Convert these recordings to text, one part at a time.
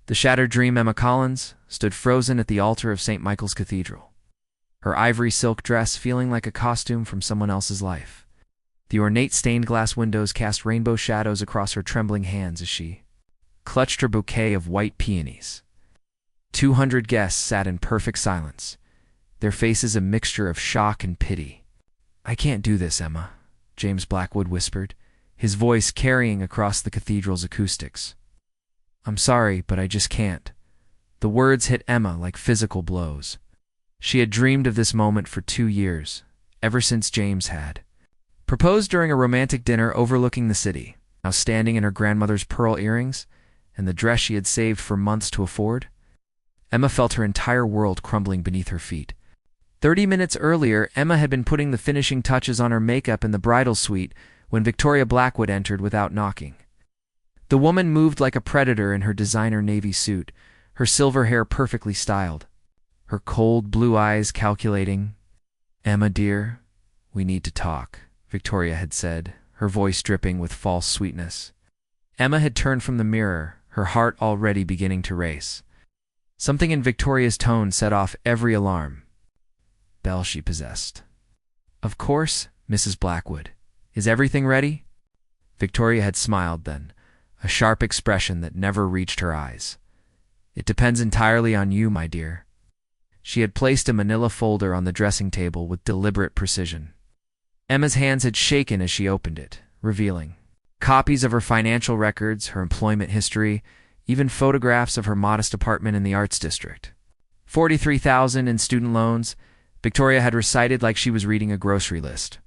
The shattered dream Emma Collins stood frozen at the altar of St. Michael's Cathedral, her ivory silk dress feeling like a costume from someone else's life. The ornate stained-glass windows cast rainbow shadows across her trembling hands as she clutched her bouquet of white peonies. 200 guests sat in perfect silence, their faces a mixture of shock and pity. "I can't do this, Emma," James Blackwood whispered, his voice carrying across the cathedral's acoustics. "I'm sorry, but I just can't." The words hit Emma like physical blows. She had dreamed of this moment for 2 years, ever since James had proposed during a romantic dinner overlooking the city. Now standing in her grandmother's pearl earrings and the dress she had saved for months to afford, Emma felt her entire world crumbling beneath her feet. 30 minutes earlier, Emma had been putting the finishing touches on her makeup in the bridal suite when Victoria Blackwood entered without knocking. The woman moved like a predator in her designer navy suit, her silver hair perfectly styled, her cold blue eyes calculating. "Emma, dear, we need to talk," Victoria had said, her voice dripping with false sweetness. Emma had turned from the mirror, her heart already beginning to race. Something in Victoria's tone set off every alarm bell she possessed. "Of course, Mrs. Blackwood. Is everything ready?" Victoria had smiled then, a sharp expression that never reached her eyes. "It depends entirely on you, my dear." She had placed a manila folder on the dressing table with deliberate precision. Emma's hands had shaken as she opened it, revealing copies of her financial records, her employment history, even photographs of her modest apartment in the Arts District. 43,000 in student loans, Victoria had recited like she was reading a grocery list.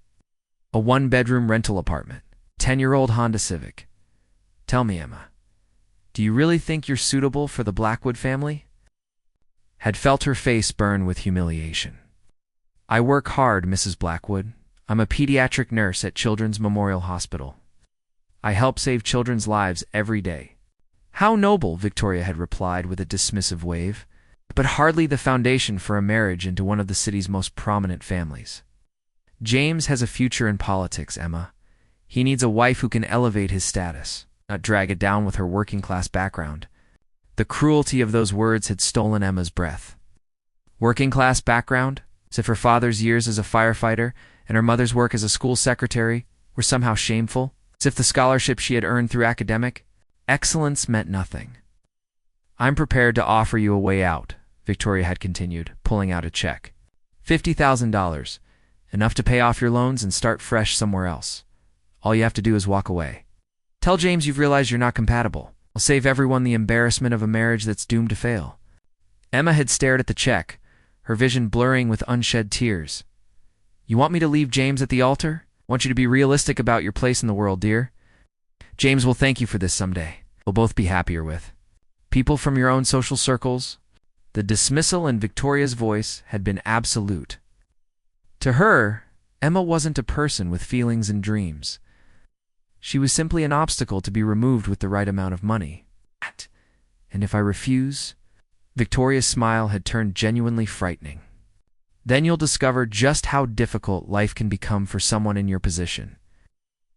A 1-bedroom rental apartment, 10-year-old Honda Civic. "Tell me, Emma, do you really think you're suitable for the Blackwood family?" Had felt her face burn with humiliation. "I work hard, Mrs. Blackwood. I'm a pediatric nurse at Children's Memorial Hospital. I help save children's lives every day." "How noble," Victoria had replied with a dismissive wave, "but hardly the foundation for a marriage into one of the city's most prominent families. James has a future in politics, Emma. He needs a wife who can elevate his status, not drag it down with her working-class background." The cruelty of those words had stolen Emma's breath. Working-class background? As if her father's years as a firefighter and her mother's work as a school secretary were somehow shameful? As if the scholarship she had earned through academic excellence meant nothing. "I'm prepared to offer you a way out," Victoria had continued, pulling out a check. $50,000, enough to pay off your loans and start fresh somewhere else. All you have to do is walk away. Tell James you've realized you're not compatible. I'll save everyone the embarrassment of a marriage that's doomed to fail." Emma had stared at the check, her vision blurring with unshed tears. "You want me to leave James at the altar? I want you to be realistic about your place in the world, dear. James will thank you for this someday. We'll both be happier with people from your own social circles." The dismissal in Victoria's voice had been absolute. To her, Emma wasn't a person with feelings and dreams. She was simply an obstacle to be removed with the right amount of money. "And if I refuse?" Victoria's smile had turned genuinely frightening. "Then you'll discover just how difficult life can become for someone in your position.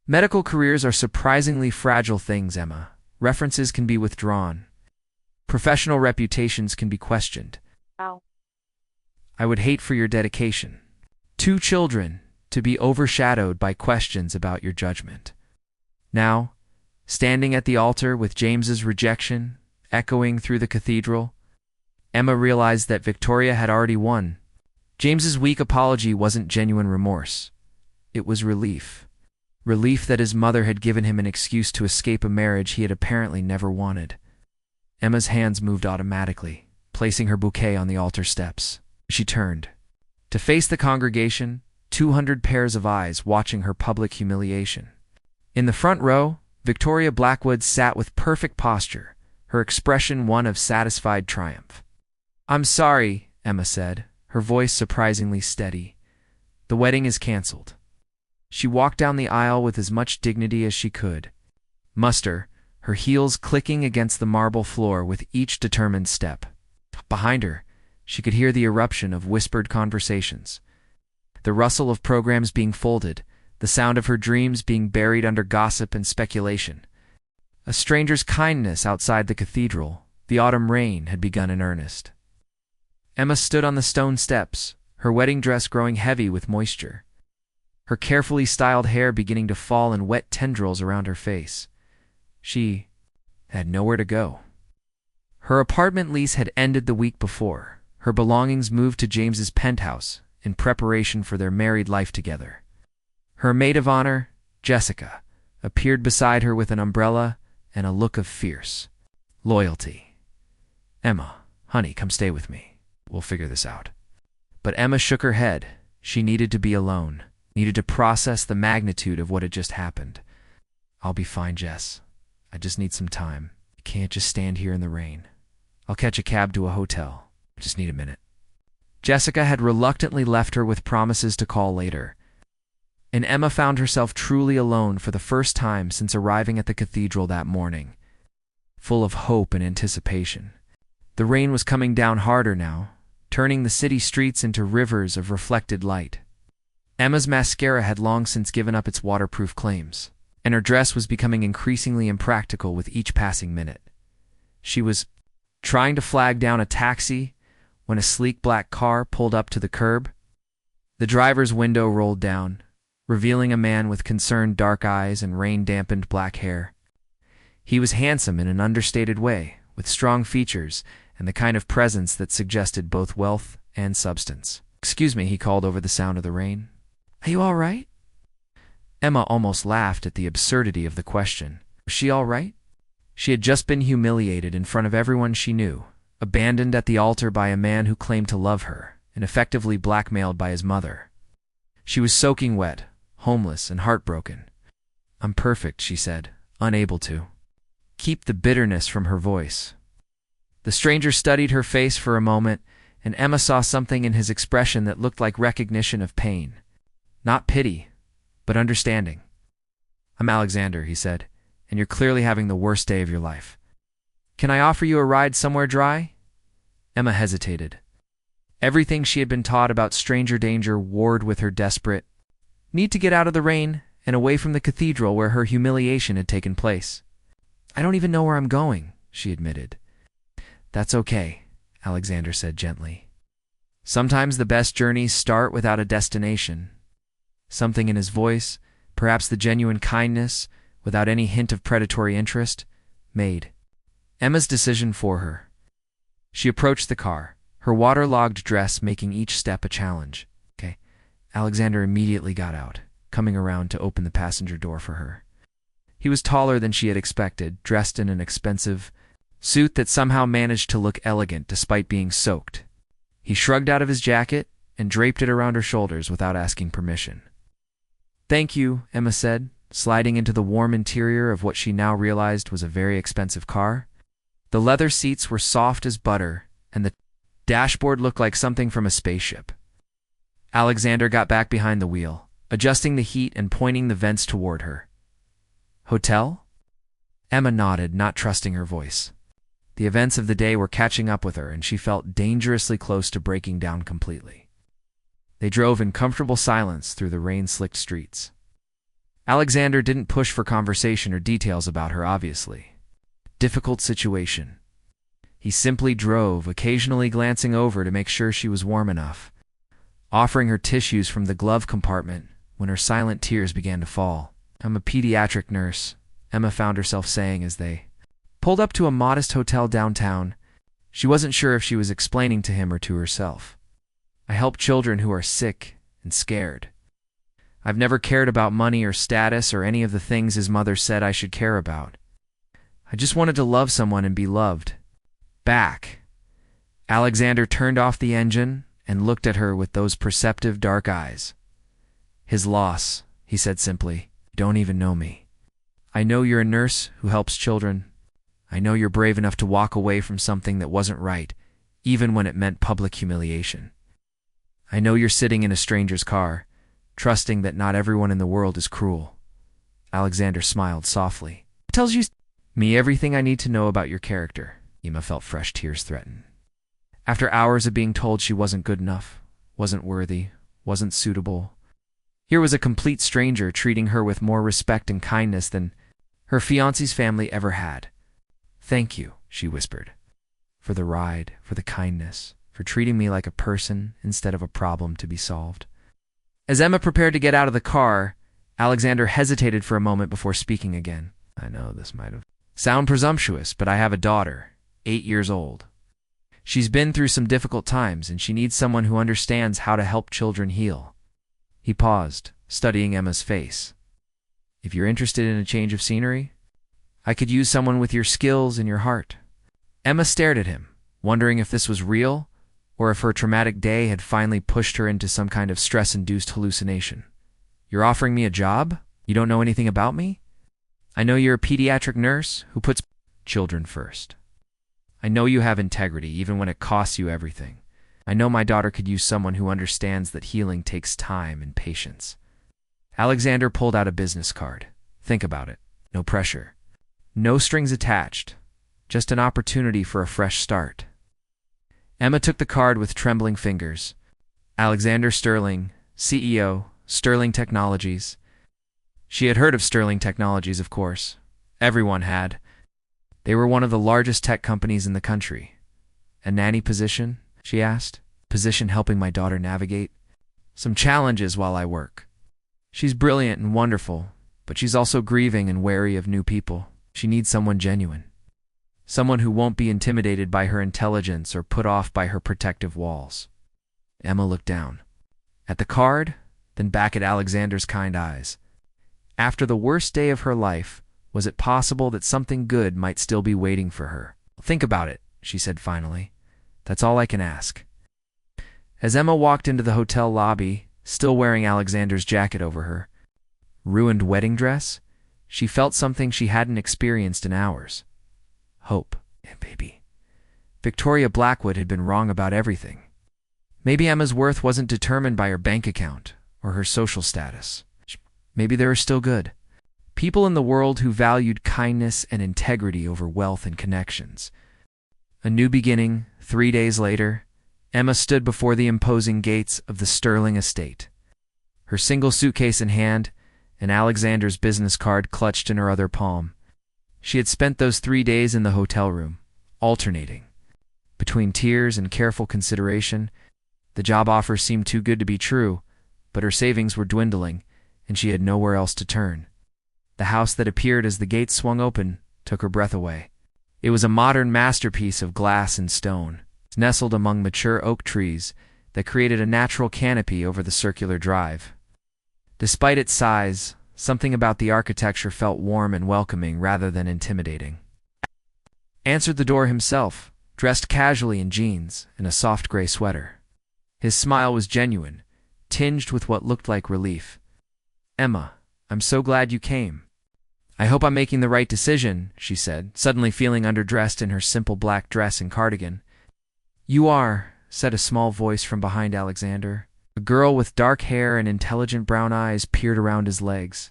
Medical careers are surprisingly fragile things, Emma. References can be withdrawn. Professional reputations can be questioned. Wow. I would hate for your dedication. 2 children to be overshadowed by questions about your judgment." Now, standing at the altar with James's rejection echoing through the cathedral, Emma realized that Victoria had already won. James's weak apology wasn't genuine remorse. It was relief. Relief that his mother had given him an excuse to escape a marriage he had apparently never wanted. Emma's hands moved automatically, placing her bouquet on the altar steps. She turned to face the congregation, 200 pairs of eyes watching her public humiliation. In the front row, Victoria Blackwood sat with perfect posture, her expression one of satisfied triumph. "I'm sorry," Emma said, her voice surprisingly steady. "The wedding is canceled." She walked down the aisle with as much dignity as she could muster, her heels clicking against the marble floor with each determined step. Behind her, she could hear the eruption of whispered conversations, the rustle of programs being folded, the sound of her dreams being buried under gossip and speculation. A stranger's kindness outside the cathedral, The autumn rain had begun in earnest. Emma stood on the stone steps, her wedding dress growing heavy with moisture, her carefully styled hair beginning to fall in wet tendrils around her face. She had nowhere to go. Her apartment lease had ended the week before. Her belongings moved to James's penthouse in preparation for their married life together. Her maid of honor, Jessica, appeared beside her with an umbrella and a look of fierce loyalty. "Emma, honey, come stay with me. We'll figure this out." But Emma shook her head. She needed to be alone, needed to process the magnitude of what had just happened. "I'll be fine, Jess. I just need some time. I can't just stand here in the rain. I'll catch a cab to a hotel. I just need a minute." Jessica had reluctantly left her with promises to call later, and Emma found herself truly alone for the first time since arriving at the cathedral that morning, full of hope and anticipation. The rain was coming down harder now, turning the city streets into rivers of reflected light. Emma's mascara had long since given up its waterproof claims, and her dress was becoming increasingly impractical with each passing minute. She was trying to flag down a taxi when a sleek black car pulled up to the curb. The driver's window rolled down, revealing a man with concerned dark eyes and rain-dampened black hair. He was handsome in an understated way, with strong features and the kind of presence that suggested both wealth and substance. "Excuse me," he called over the sound of the rain. "Are you all right?" Emma almost laughed at the absurdity of the question. Was she all right? She had just been humiliated in front of everyone she knew, abandoned at the altar by a man who claimed to love her, and effectively blackmailed by his mother. She was soaking wet, homeless, and heartbroken. "I'm perfect," she said, unable to keep the bitterness from her voice. The stranger studied her face for a moment, and Emma saw something in his expression that looked like recognition of pain. Not pity, but understanding. "I'm Alexander," he said, "and you're clearly having the worst day of your life. Can I offer you a ride somewhere dry?" Emma hesitated. Everything she had been taught about stranger danger warred with her desperate need to get out of the rain and away from the cathedral where her humiliation had taken place. "I don't even know where I'm going," she admitted. "That's okay," Alexander said gently. "Sometimes the best journeys start without a destination." Something in his voice, perhaps the genuine kindness, without any hint of predatory interest, made Emma's decision for her. She approached the car, her waterlogged dress making each step a challenge. "Okay." Alexander immediately got out, coming around to open the passenger door for her. He was taller than she had expected, dressed in an expensive suit that somehow managed to look elegant despite being soaked. He shrugged out of his jacket and draped it around her shoulders without asking permission. "Thank you," Emma said, sliding into the warm interior of what she now realized was a very expensive car. The leather seats were soft as butter, and the dashboard looked like something from a spaceship. Alexander got back behind the wheel, adjusting the heat and pointing the vents toward her. "Hotel?" Emma nodded, not trusting her voice. The events of the day were catching up with her, and she felt dangerously close to breaking down completely. They drove in comfortable silence through the rain-slicked streets. Alexander didn't push for conversation or details about her, obviously. Difficult situation. He simply drove, occasionally glancing over to make sure she was warm enough, offering her tissues from the glove compartment when her silent tears began to fall. "I'm a pediatric nurse," Emma found herself saying as they pulled up to a modest hotel downtown. She wasn't sure if she was explaining to him or to herself. "I help children who are sick and scared. I've never cared about money or status or any of the things his mother said I should care about. I just wanted to love someone and be loved. Back." Alexander turned off the engine and looked at her with those perceptive dark eyes. "His loss," he said simply. "You don't even know me. I know you're a nurse who helps children. I know you're brave enough to walk away from something that wasn't right, even when it meant public humiliation. I know you're sitting in a stranger's car, trusting that not everyone in the world is cruel." Alexander smiled softly. "It tells me everything I need to know about your character." Emma felt fresh tears threaten. After hours of being told she wasn't good enough, wasn't worthy, wasn't suitable, here was a complete stranger treating her with more respect and kindness than her fiancé's family ever had. "Thank you," she whispered. for the ride, for the kindness, for treating me like a person instead of a problem to be solved. As Emma prepared to get out of the car, Alexander hesitated for a moment before speaking again. I know this might sound presumptuous, but I have a daughter, 8 years old. She's been through some difficult times, and she needs someone who understands how to help children heal. He paused, studying Emma's face. If you're interested in a change of scenery, I could use someone with your skills and your heart. Emma stared at him, wondering if this was real, or if her traumatic day had finally pushed her into some kind of stress-induced hallucination. You're offering me a job? You don't know anything about me? I know you're a pediatric nurse who puts children first. I know you have integrity, even when it costs you everything. I know my daughter could use someone who understands that healing takes time and patience. Alexander pulled out a business card. Think about it. No pressure. No strings attached. Just an opportunity for a fresh start. Emma took the card with trembling fingers. Alexander Sterling, CEO, Sterling Technologies. She had heard of Sterling Technologies, of course. Everyone had. They were one of the largest tech companies in the country. A nanny position? She asked. Position helping my daughter navigate some challenges while I work. She's brilliant and wonderful, but she's also grieving and wary of new people. She needs someone genuine. Someone who won't be intimidated by her intelligence or put off by her protective walls. Emma looked down. At the card, then back at Alexander's kind eyes. After the worst day of her life, was it possible that something good might still be waiting for her? Think about it, she said finally. That's all I can ask. As Emma walked into the hotel lobby, still wearing Alexander's jacket over her ruined wedding dress, she felt something she hadn't experienced in hours. Hope. Yeah, baby. Victoria Blackwood had been wrong about everything. Maybe Emma's worth wasn't determined by her bank account or her social status. Maybe there are still good people in the world who valued kindness and integrity over wealth and connections. A new beginning. 3 days later, Emma stood before the imposing gates of the Sterling estate. Her single suitcase in hand, and Alexander's business card clutched in her other palm. She had spent those 3 days in the hotel room, alternating between tears and careful consideration. The job offer seemed too good to be true, but her savings were dwindling, and she had nowhere else to turn. The house that appeared as the gates swung open took her breath away. It was a modern masterpiece of glass and stone, nestled among mature oak trees that created a natural canopy over the circular drive. Despite its size, something about the architecture felt warm and welcoming rather than intimidating. Answered the door himself, dressed casually in jeans and a soft gray sweater. His smile was genuine, tinged with what looked like relief. Emma, I'm so glad you came. I hope I'm making the right decision, she said, suddenly feeling underdressed in her simple black dress and cardigan. You are, said a small voice from behind Alexander. A girl with dark hair and intelligent brown eyes peered around his legs.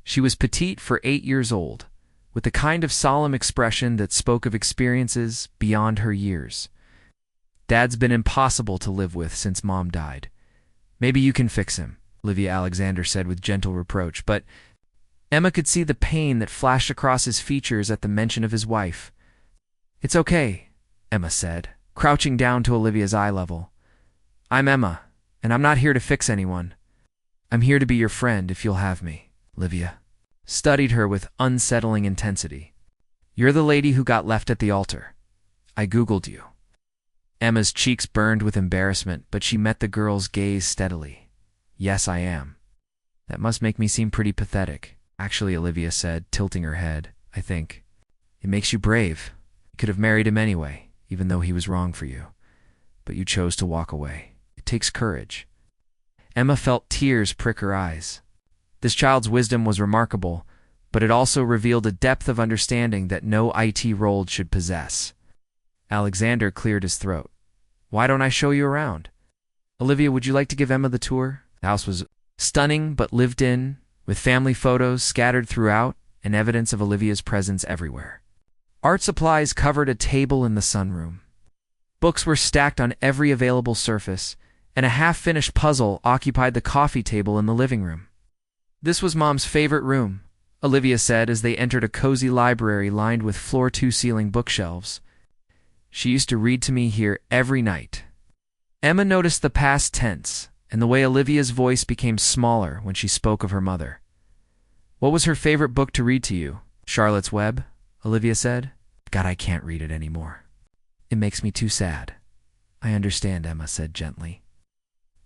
She was petite for 8 years old, with the kind of solemn expression that spoke of experiences beyond her years. Dad's been impossible to live with since Mom died. Maybe you can fix him, Olivia Alexander said with gentle reproach, but Emma could see the pain that flashed across his features at the mention of his wife. It's okay, Emma said, crouching down to Olivia's eye level. I'm Emma, and I'm not here to fix anyone. I'm here to be your friend if you'll have me. Olivia studied her with unsettling intensity. You're the lady who got left at the altar. I Googled you. Emma's cheeks burned with embarrassment, but she met the girl's gaze steadily. Yes, I am. That must make me seem pretty pathetic. Actually, Olivia said, tilting her head, I think. It makes you brave. You could have married him anyway, even though he was wrong for you. But you chose to walk away. It takes courage. Emma felt tears prick her eyes. This child's wisdom was remarkable, but it also revealed a depth of understanding that no IT role should possess. Alexander cleared his throat. Why don't I show you around? Olivia, would you like to give Emma the tour? The house was stunning but lived in, with family photos scattered throughout and evidence of Olivia's presence everywhere. Art supplies covered a table in the sunroom. Books were stacked on every available surface, and a half-finished puzzle occupied the coffee table in the living room. This was Mom's favorite room, Olivia said as they entered a cozy library lined with floor-to-ceiling bookshelves. She used to read to me here every night. Emma noticed the past tense and the way Olivia's voice became smaller when she spoke of her mother. What was her favorite book to read to you? Charlotte's Web, Olivia said. God, I can't read it anymore. It makes me too sad. I understand, Emma said gently.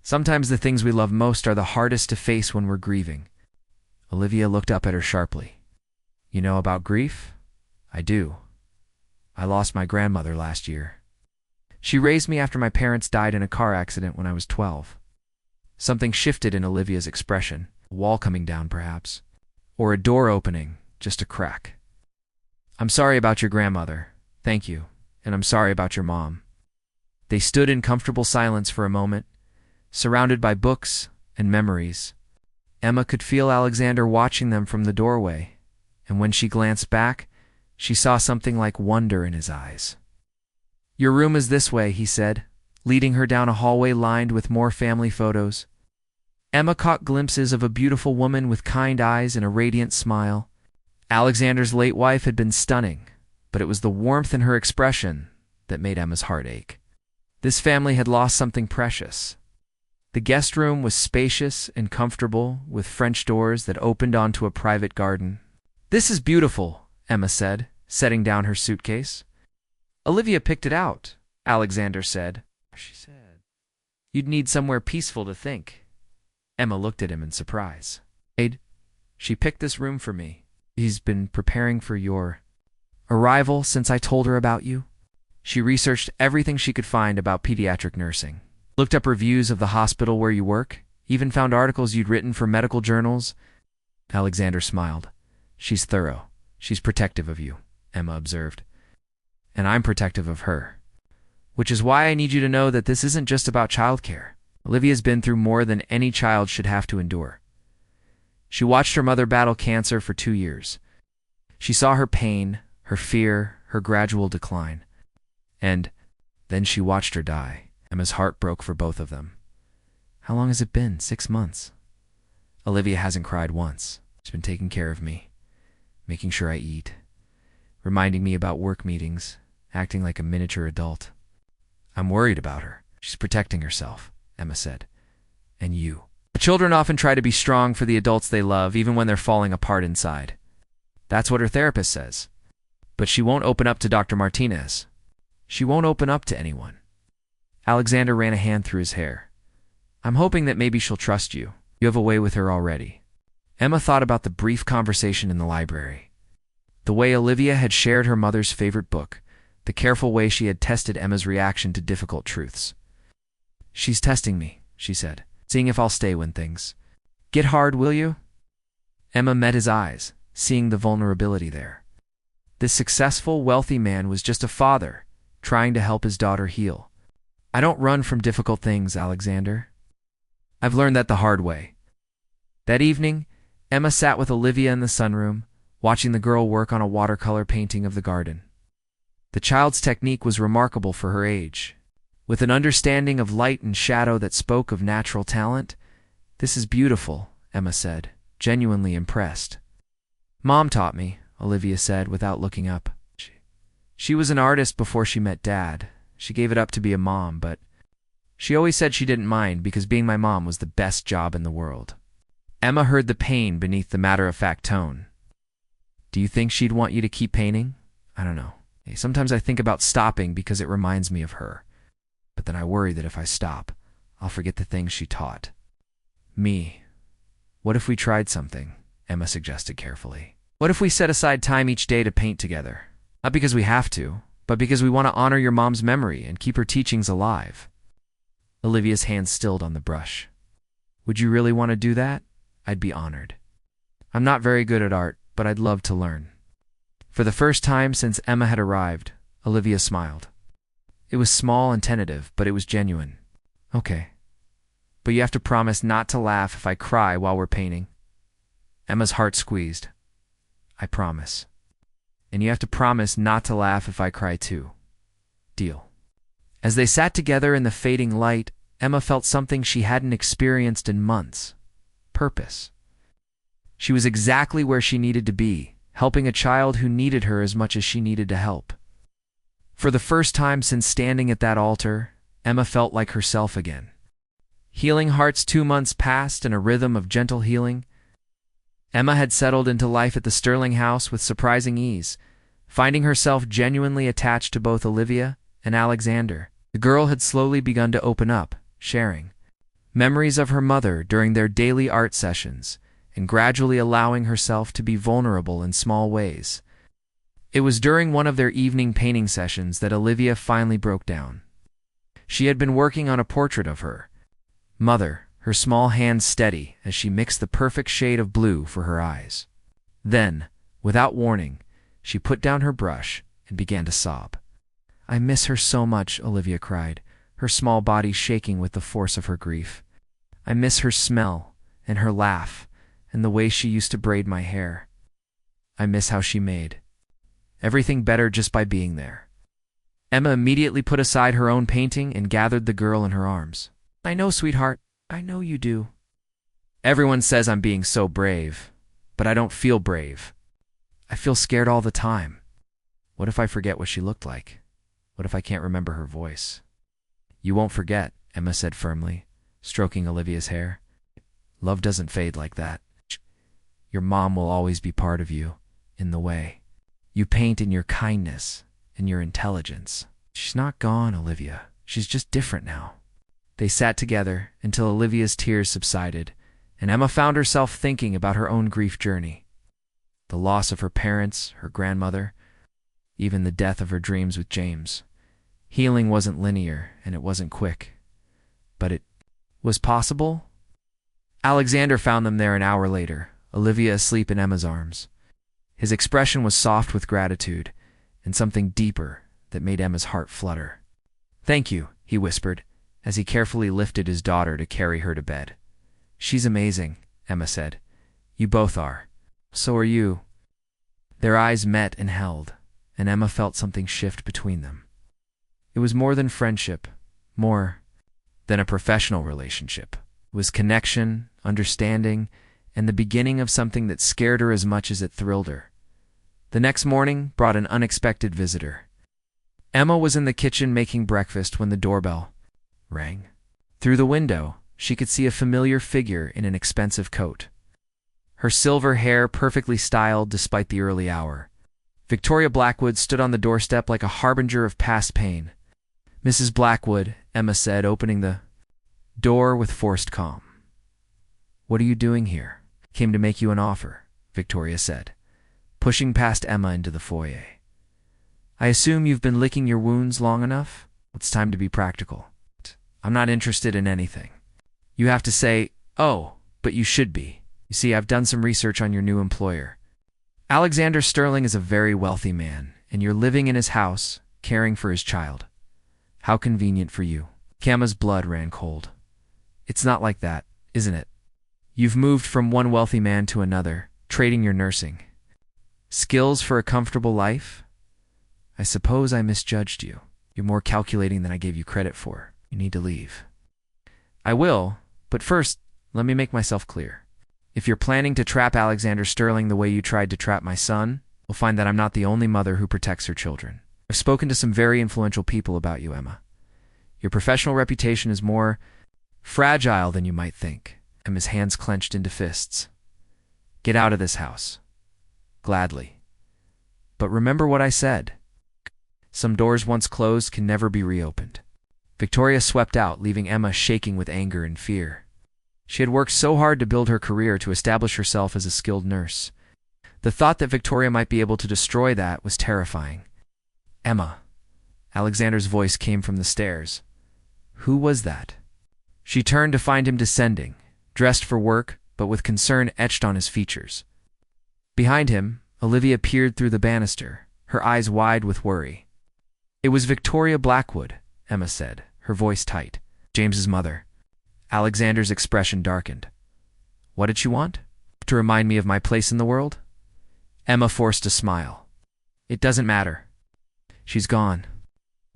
Sometimes the things we love most are the hardest to face when we're grieving. Olivia looked up at her sharply. You know about grief? I do. I lost my grandmother last year. She raised me after my parents died in a car accident when I was 12. Something shifted in Olivia's expression, a wall coming down perhaps, or a door opening, just a crack. I'm sorry about your grandmother, thank you, and I'm sorry about your mom. They stood in comfortable silence for a moment, surrounded by books and memories. Emma could feel Alexander watching them from the doorway, and when she glanced back, she saw something like wonder in his eyes. Your room is this way, he said, leading her down a hallway lined with more family photos. Emma caught glimpses of a beautiful woman with kind eyes and a radiant smile. Alexander's late wife had been stunning, but it was the warmth in her expression that made Emma's heart ache. This family had lost something precious. The guest room was spacious and comfortable, with French doors that opened onto a private garden. This is beautiful, Emma said, setting down her suitcase. Olivia picked it out, Alexander said. You'd need somewhere peaceful to think. Emma looked at him in surprise. She picked this room for me. She's been preparing for your arrival since I told her about you. She researched everything she could find about pediatric nursing. Looked up reviews of the hospital where you work, even found articles you'd written for medical journals. Alexander smiled. She's thorough. She's protective of you, Emma observed. And I'm protective of her. Which is why I need you to know that this isn't just about childcare. Olivia's been through more than any child should have to endure. She watched her mother battle cancer for 2 years. She saw her pain, her fear, her gradual decline. And then she watched her die. Emma's heart broke for both of them. How long has it been? 6 months. Olivia hasn't cried once. She's been taking care of me, making sure I eat, reminding me about work meetings, acting like a miniature adult. I'm worried about her. She's protecting herself, Emma said. And you. Children often try to be strong for the adults they love, even when they're falling apart inside. That's what her therapist says. But she won't open up to Dr. Martinez. She won't open up to anyone. Alexander ran a hand through his hair. I'm hoping that maybe she'll trust you. You have a way with her already. Emma thought about the brief conversation in the library. The way Olivia had shared her mother's favorite book, the careful way she had tested Emma's reaction to difficult truths. She's testing me, she said, seeing if I'll stay when things get hard, will you? Emma met his eyes, seeing the vulnerability there. This successful, wealthy man was just a father, trying to help his daughter heal. I don't run from difficult things, Alexander. I've learned that the hard way. That evening, Emma sat with Olivia in the sunroom, watching the girl work on a watercolor painting of the garden. The child's technique was remarkable for her age. With an understanding of light and shadow that spoke of natural talent, "This is beautiful," Emma said, genuinely impressed. Mom taught me, Olivia said without looking up. She was an artist before she met Dad. She gave it up to be a mom, but she always said she didn't mind because being my mom was the best job in the world. Emma heard the pain beneath the matter-of-fact tone. Do you think she'd want you to keep painting? I don't know. Sometimes I think about stopping because it reminds me of her. But then I worry that if I stop, I'll forget the things she taught me. What if we tried something? Emma suggested carefully. What if we set aside time each day to paint together? Not because we have to, but because we want to honor your mom's memory and keep her teachings alive. Olivia's hand stilled on the brush. Would you really want to do that? I'd be honored. I'm not very good at art, but I'd love to learn. For the first time since Emma had arrived, Olivia smiled. It was small and tentative, but it was genuine. Okay. But you have to promise not to laugh if I cry while we're painting. Emma's heart squeezed. I promise. And you have to promise not to laugh if I cry too. Deal. As they sat together in the fading light, Emma felt something she hadn't experienced in months. Purpose. She was exactly where she needed to be, helping a child who needed her as much as she needed to help. For the first time since standing at that altar, Emma felt like herself again. Healing Hearts 2 months passed in a rhythm of gentle healing. Emma had settled into life at the Sterling house with surprising ease, finding herself genuinely attached to both Olivia and Alexander. The girl had slowly begun to open up, sharing memories of her mother during their daily art sessions, and gradually allowing herself to be vulnerable in small ways. It was during one of their evening painting sessions that Olivia finally broke down. She had been working on a portrait of her mother, her small hands steady as she mixed the perfect shade of blue for her eyes. Then, without warning, she put down her brush and began to sob. "I miss her so much," Olivia cried, her small body shaking with the force of her grief. "I miss her smell and her laugh and the way she used to braid my hair. I miss how she made everything better just by being there." Emma immediately put aside her own painting and gathered the girl in her arms. "I know, sweetheart. I know you do. Everyone says I'm being so brave, but I don't feel brave. I feel scared all the time. What if I forget what she looked like? What if I can't remember her voice?" "You won't forget," Emma said firmly, stroking Olivia's hair. "Love doesn't fade like that. Your mom will always be part of you, in the way you paint, in your kindness, and your intelligence. She's not gone, Olivia. She's just different now." They sat together until Olivia's tears subsided, and Emma found herself thinking about her own grief journey. The loss of her parents, her grandmother, even the death of her dreams with James. Healing wasn't linear, and it wasn't quick. But it was possible. Alexander found them there an hour later, Olivia asleep in Emma's arms. His expression was soft with gratitude, and something deeper that made Emma's heart flutter. "Thank you," he whispered, as he carefully lifted his daughter to carry her to bed. "She's amazing," Emma said. "You both are. So are you." Their eyes met and held, and Emma felt something shift between them. It was more than friendship, more than a professional relationship. It was connection, understanding, and the beginning of something that scared her as much as it thrilled her. The next morning brought an unexpected visitor. Emma was in the kitchen making breakfast when the doorbell rang. Through the window, she could see a familiar figure in an expensive coat. Her silver hair perfectly styled despite the early hour. Victoria Blackwood stood on the doorstep like a harbinger of past pain. "Mrs. Blackwood," Emma said, opening the door with forced calm. "What are you doing here?" "Came to make you an offer," Victoria said, pushing past Emma into the foyer. "I assume you've been licking your wounds long enough? It's time to be practical. I'm not interested in anything. You have to say, 'Oh, but you should be.' You see, I've done some research on your new employer. Alexander Sterling is a very wealthy man, and you're living in his house, caring for his child. How convenient for you." Emma's blood ran cold. "It's not like that, isn't it? You've moved from one wealthy man to another, trading your nursing skills for a comfortable life? I suppose I misjudged you. You're more calculating than I gave you credit for. You need to leave." "I will, but first, let me make myself clear. If you're planning to trap Alexander Sterling the way you tried to trap my son, you'll find that I'm not the only mother who protects her children. I've spoken to some very influential people about you, Emma. Your professional reputation is more fragile than you might think." Emma's hands clenched into fists. "Get out of this house. Gladly. But remember what I said. Some doors once closed can never be reopened." Victoria swept out, leaving Emma shaking with anger and fear. She had worked so hard to build her career, to establish herself as a skilled nurse. The thought that Victoria might be able to destroy that was terrifying. "Emma," Alexander's voice came from the stairs. "Who was that?" She turned to find him descending, dressed for work, but with concern etched on his features. Behind him, Olivia peered through the banister, her eyes wide with worry. "It was Victoria Blackwood," Emma said, her voice tight. "James's mother." Alexander's expression darkened. "What did she want? To remind me of my place in the world?" Emma forced a smile. "It doesn't matter. She's gone."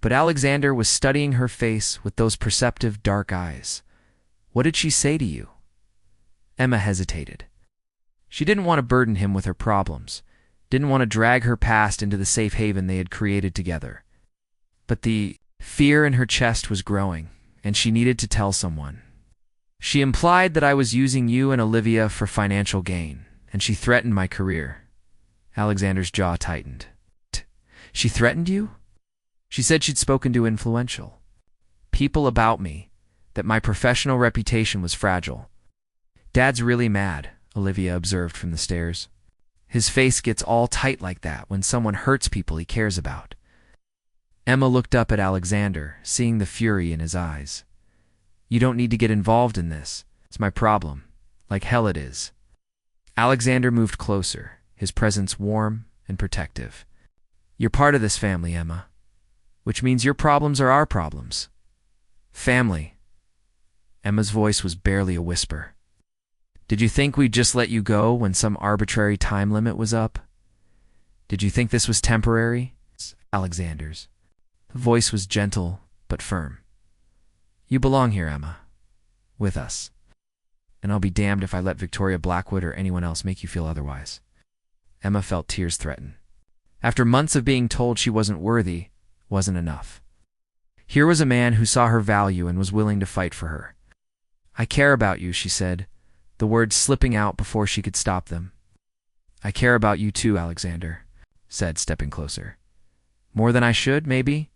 But Alexander was studying her face with those perceptive dark eyes. "What did she say to you?" Emma hesitated. She didn't want to burden him with her problems, didn't want to drag her past into the safe haven they had created together. but the fear in her chest was growing, and she needed to tell someone. She implied that I was using you and Olivia for financial gain, and she threatened my career. Alexander's jaw tightened. She threatened you? She said she'd spoken to influential people about me, that my professional reputation was fragile. Dad's really mad, Olivia observed from the stairs. His face gets all tight like that when someone hurts people he cares about. Emma looked up at Alexander, seeing the fury in his eyes. You don't need to get involved in this. It's my problem. Like hell it is. Alexander moved closer, his presence warm and protective. You're part of this family, Emma, which means your problems are our problems. Family. Emma's voice was barely a whisper. Did you think we'd just let you go when some arbitrary time limit was up? Did you think this was temporary? Alexander's. The voice was gentle but firm. You belong here, Emma. With us. And I'll be damned if I let Victoria Blackwood or anyone else make you feel otherwise. Emma felt tears threaten. After months of being told she wasn't worthy, wasn't enough. Here was a man who saw her value and was willing to fight for her. I care about you, she said, the words slipping out before she could stop them. I care about you too, Alexander, said, stepping closer. More than I should, maybe?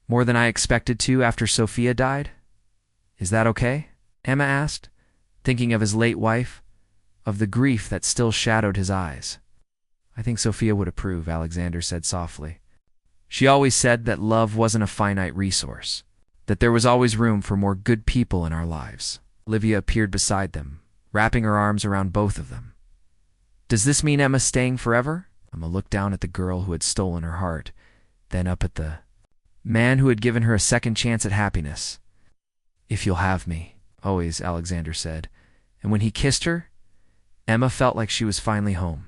More than I expected to after Sophia died? Is that okay? Emma asked, thinking of his late wife, of the grief that still shadowed his eyes. I think Sophia would approve, Alexander said softly. She always said that love wasn't a finite resource, that there was always room for more good people in our lives. Olivia appeared beside them, wrapping her arms around both of them. Does this mean Emma's staying forever? Emma looked down at the girl who had stolen her heart, then up at the man who had given her a second chance at happiness. If you'll have me, always, Alexander said, and when he kissed her, Emma felt like she was finally home.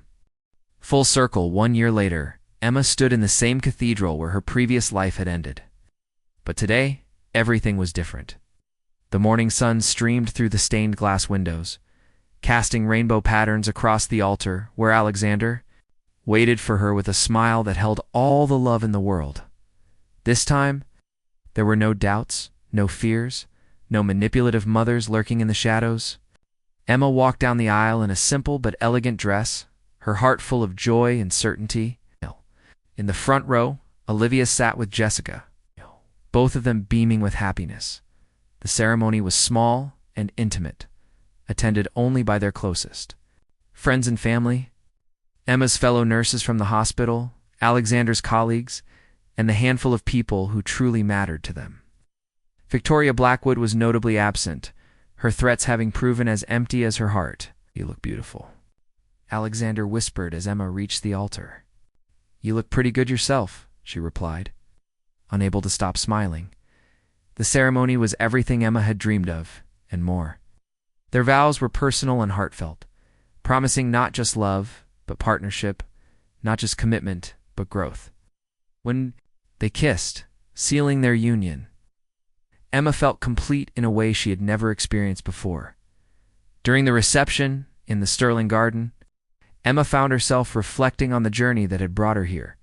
Full circle, 1 year later, Emma stood in the same cathedral where her previous life had ended. But today, everything was different. The morning sun streamed through the stained glass windows, casting rainbow patterns across the altar where Alexander waited for her with a smile that held all the love in the world. This time, there were no doubts, no fears, no manipulative mothers lurking in the shadows. Emma walked down the aisle in a simple but elegant dress, her heart full of joy and certainty. In the front row, Olivia sat with Jessica, both of them beaming with happiness. The ceremony was small and intimate, attended only by their closest friends and family, Emma's fellow nurses from the hospital, Alexander's colleagues, and the handful of people who truly mattered to them. Victoria Blackwood was notably absent, her threats having proven as empty as her heart. You look beautiful, Alexander whispered as Emma reached the altar. You look pretty good yourself, she replied, unable to stop smiling. The ceremony was everything Emma had dreamed of, and more. Their vows were personal and heartfelt, promising not just love, but partnership, not just commitment, but growth. When they kissed, sealing their union, Emma felt complete in a way she had never experienced before. During the reception in the Sterling Garden, Emma found herself reflecting on the journey that had brought her here.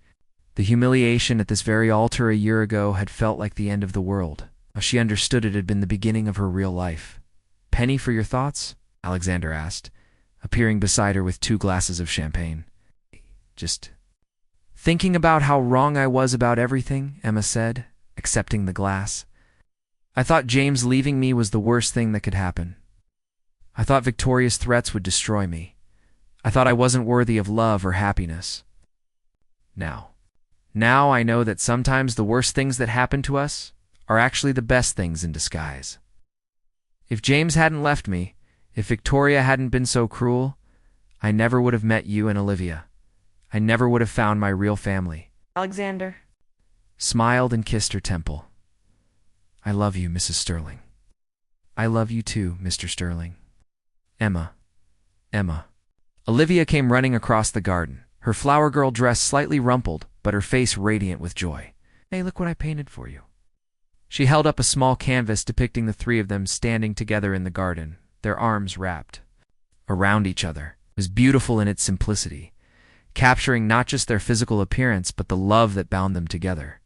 The humiliation at this very altar a year ago had felt like the end of the world. She understood it had been the beginning of her real life. Penny, for your thoughts? Alexander asked, appearing beside her with 2 glasses of champagne. Just thinking about how wrong I was about everything, Emma said, accepting the glass. I thought James leaving me was the worst thing that could happen. I thought Victoria's threats would destroy me. I thought I wasn't worthy of love or happiness. Now I know that sometimes the worst things that happen to us are actually the best things in disguise. If James hadn't left me, if Victoria hadn't been so cruel, I never would have met you and Olivia. I never would have found my real family. Alexander smiled and kissed her temple. I love you, Mrs. Sterling. I love you too, Mr. Sterling. Emma. Olivia came running across the garden, her flower girl dress slightly rumpled, but her face radiant with joy. Hey, look what I painted for you. She held up a small canvas depicting the 3 of them standing together in the garden, their arms wrapped around each other. It was beautiful in its simplicity, capturing not just their physical appearance but the love that bound them together.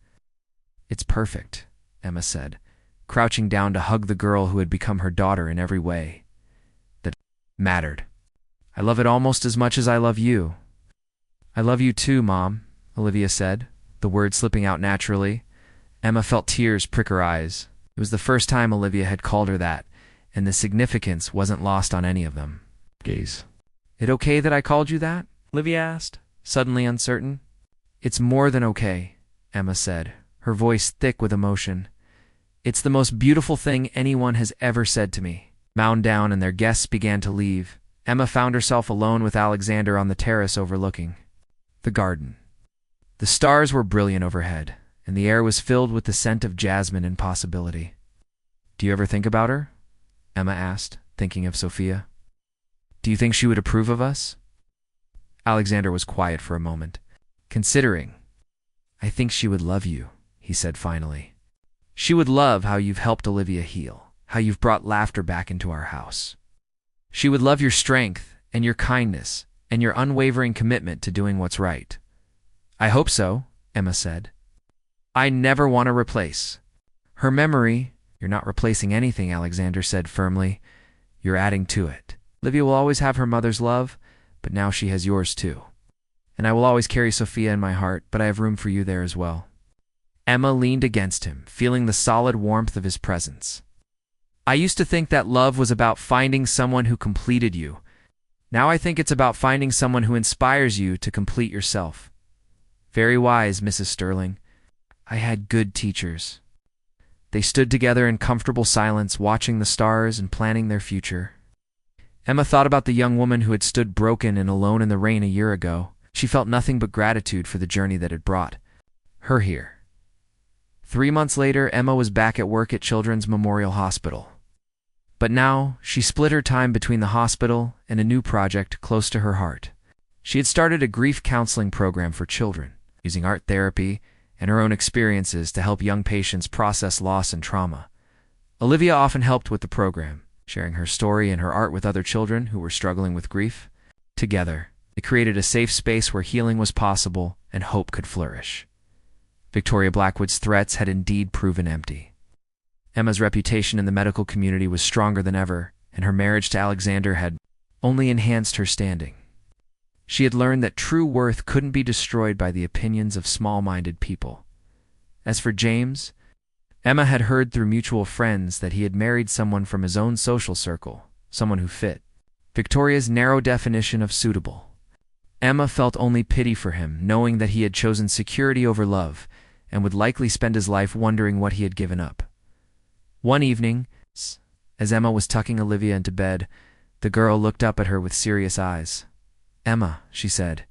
It's perfect, Emma said, crouching down to hug the girl who had become her daughter in every way that mattered. I love it almost as much as I love you. I love you too, Mom, Olivia said, the words slipping out naturally. Emma felt tears prick her eyes. It was the first time Olivia had called her that, and the significance wasn't lost on any of them. Gaze. It okay that I called you that? Olivia asked, suddenly uncertain. It's more than okay, Emma said, her voice thick with emotion. It's the most beautiful thing anyone has ever said to me. Mound down and their guests began to leave. Emma found herself alone with Alexander on the terrace overlooking the garden. The stars were brilliant overhead, and the air was filled with the scent of jasmine and possibility. Do you ever think about her? Emma asked, thinking of Sophia. Do you think she would approve of us? Alexander was quiet for a moment, considering. I think she would love you, he said finally. She would love how you've helped Olivia heal, how you've brought laughter back into our house. She would love your strength and your kindness and your unwavering commitment to doing what's right. I hope so, Emma said. I never want to replace her memory. You're not replacing anything, Alexander said firmly. You're adding to it. Olivia will always have her mother's love, but now she has yours too. And I will always carry Sophia in my heart, but I have room for you there as well. Emma leaned against him, feeling the solid warmth of his presence. I used to think that love was about finding someone who completed you. Now I think it's about finding someone who inspires you to complete yourself. Very wise, Mrs. Sterling. I had good teachers. They stood together in comfortable silence, watching the stars and planning their future. Emma thought about the young woman who had stood broken and alone in the rain a year ago. She felt nothing but gratitude for the journey that had brought her here. 3 months later, Emma was back at work at Children's Memorial Hospital. But now, she split her time between the hospital and a new project close to her heart. She had started a grief counseling program for children, using art therapy and her own experiences to help young patients process loss and trauma. Olivia often helped with the program, sharing her story and her art with other children who were struggling with grief. Together, they created a safe space where healing was possible and hope could flourish. Victoria Blackwood's threats had indeed proven empty. Emma's reputation in the medical community was stronger than ever, and her marriage to Alexander had only enhanced her standing. She had learned that true worth couldn't be destroyed by the opinions of small-minded people. As for James, Emma had heard through mutual friends that he had married someone from his own social circle, someone who fit Victoria's narrow definition of suitable. Emma felt only pity for him, knowing that he had chosen security over love and would likely spend his life wondering what he had given up. One evening, as Emma was tucking Olivia into bed, the girl looked up at her with serious eyes. Emma, she said.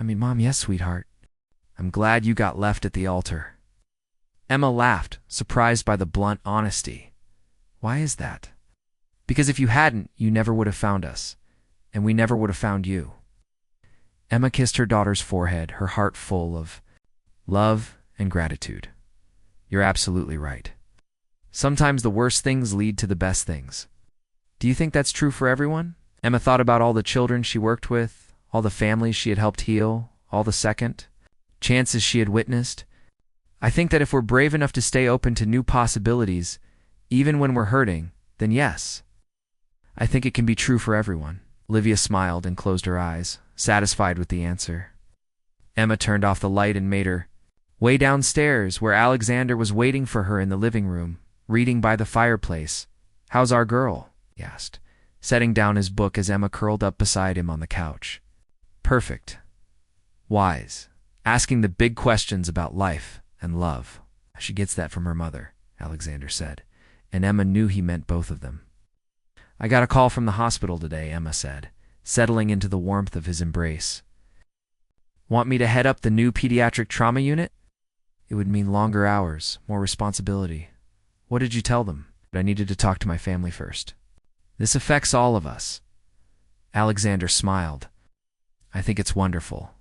Mom, yes, sweetheart. I'm glad you got left at the altar. Emma laughed, surprised by the blunt honesty. Why is that? Because if you hadn't, you never would have found us, and we never would have found you. Emma kissed her daughter's forehead, her heart full of love and gratitude. You're absolutely right. Sometimes the worst things lead to the best things. Do you think that's true for everyone? Emma thought about all the children she worked with, all the families she had helped heal, all the second chances she had witnessed. I think that if we're brave enough to stay open to new possibilities, even when we're hurting, then yes. I think it can be true for everyone. Olivia smiled and closed her eyes, satisfied with the answer. Emma turned off the light and made her way downstairs, where Alexander was waiting for her in the living room, reading by the fireplace. How's our girl? He asked, setting down his book as Emma curled up beside him on the couch. Perfect. Wise. Asking the big questions about life and love. She gets that from her mother, Alexander said, and Emma knew he meant both of them. I got a call from the hospital today, Emma said, settling into the warmth of his embrace. Want me to head up the new pediatric trauma unit? It would mean longer hours, more responsibility. What did you tell them? But I needed to talk to my family first. This affects all of us. Alexander smiled. I think it's wonderful.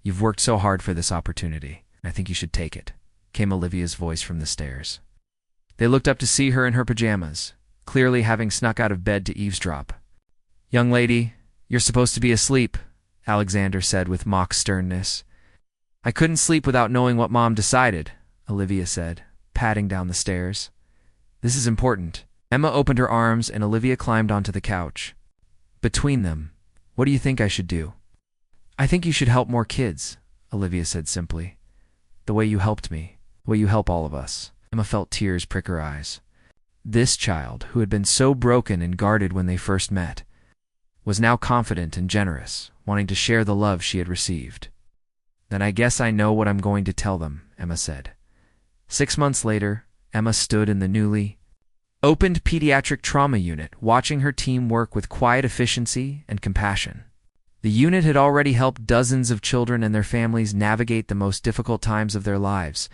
You've worked so hard for this opportunity. I think you should take it, came Olivia's voice from the stairs. They looked up to see her in her pajamas, clearly having snuck out of bed to eavesdrop. Young lady, you're supposed to be asleep, Alexander said with mock sternness. I couldn't sleep without knowing what Mom decided, Olivia said, patting down the stairs. This is important. Emma opened her arms and Olivia climbed onto the couch. Between them, what do you think I should do? I think you should help more kids, Olivia said simply. The way you helped me, the way you help all of us. Emma felt tears prick her eyes. This child, who had been so broken and guarded when they first met, was now confident and generous, wanting to share the love she had received. Then I guess I know what I'm going to tell them, Emma said. 6 months later, Emma stood in the newly opened pediatric trauma unit, watching her team work with quiet efficiency and compassion. The unit had already helped dozens of children and their families navigate the most difficult times of their lives,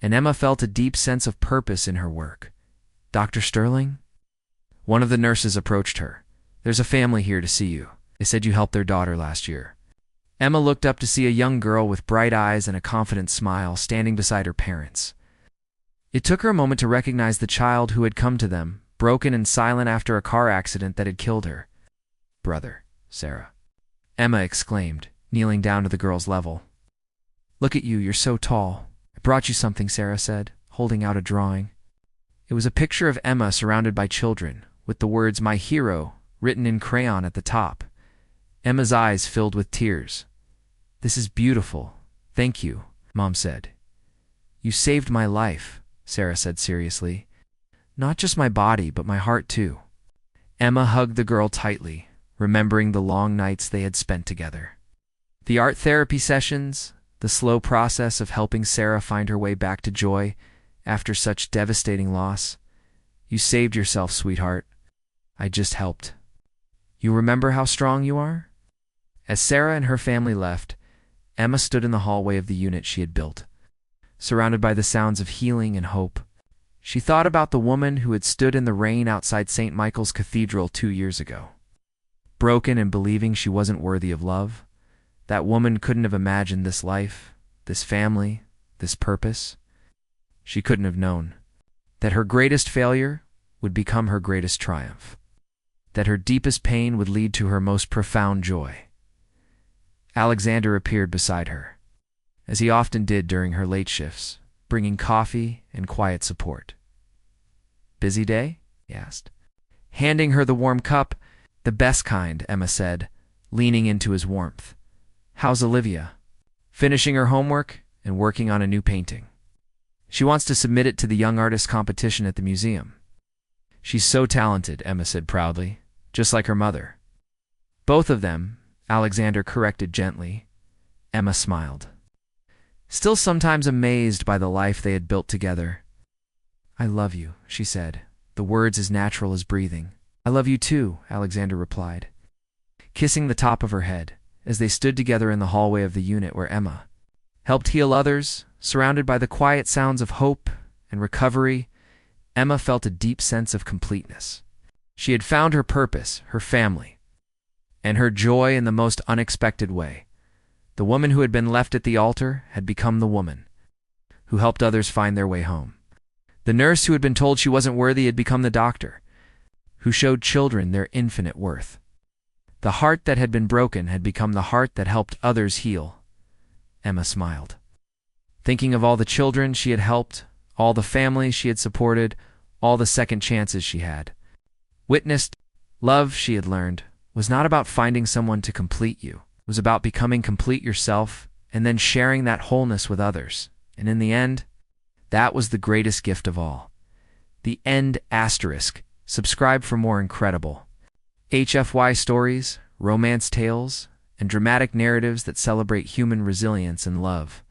and Emma felt a deep sense of purpose in her work. Dr. Sterling? One of the nurses approached her. There's a family here to see you. They said you helped their daughter last year. Emma looked up to see a young girl with bright eyes and a confident smile standing beside her parents. It took her a moment to recognize the child who had come to them, broken and silent after a car accident that had killed her. Brother, Sarah, Emma exclaimed, kneeling down to the girl's level. Look at you, you're so tall. I brought you something, Sarah said, holding out a drawing. It was a picture of Emma surrounded by children, with the words, "My hero," written in crayon at the top. Emma's eyes filled with tears. This is beautiful. Thank you, Mom said. You saved my life, Sarah said seriously. Not just my body, but my heart too. Emma hugged the girl tightly, remembering the long nights they had spent together. The art therapy sessions, the slow process of helping Sarah find her way back to joy after such devastating loss. You saved yourself, sweetheart. I just helped. You remember how strong you are? As Sarah and her family left, Emma stood in the hallway of the unit she had built, surrounded by the sounds of healing and hope. She thought about the woman who had stood in the rain outside St. Michael's Cathedral 2 years ago. Broken and believing she wasn't worthy of love, that woman couldn't have imagined this life, this family, this purpose. She couldn't have known that her greatest failure would become her greatest triumph, that her deepest pain would lead to her most profound joy. Alexander appeared beside her, as he often did during her late shifts, bringing coffee and quiet support. Busy day? He asked. Handing her the warm cup. The best kind, Emma said, leaning into his warmth. How's Olivia? Finishing her homework and working on a new painting. She wants to submit it to the Young Artist competition at the museum. She's so talented, Emma said proudly, just like her mother. Both of them, Alexander corrected gently. Emma smiled, still sometimes amazed by the life they had built together. I love you, she said, the words as natural as breathing. I love you too, Alexander replied, kissing the top of her head as they stood together in the hallway of the unit where Emma helped heal others. Surrounded by the quiet sounds of hope and recovery, Emma felt a deep sense of completeness. She had found her purpose, her family, and her joy in the most unexpected way. The woman who had been left at the altar had become the woman who helped others find their way home. The nurse who had been told she wasn't worthy had become the doctor who showed children their infinite worth. The heart that had been broken had become the heart that helped others heal. Emma smiled, thinking of all the children she had helped, all the families she had supported, all the second chances she had witnessed. Love, she had learned, was not about finding someone to complete you. It was about becoming complete yourself and then sharing that wholeness with others. And in the end, that was the greatest gift of all. The end asterisk. Subscribe for more incredible HFY stories, romance tales, and dramatic narratives that celebrate human resilience and love.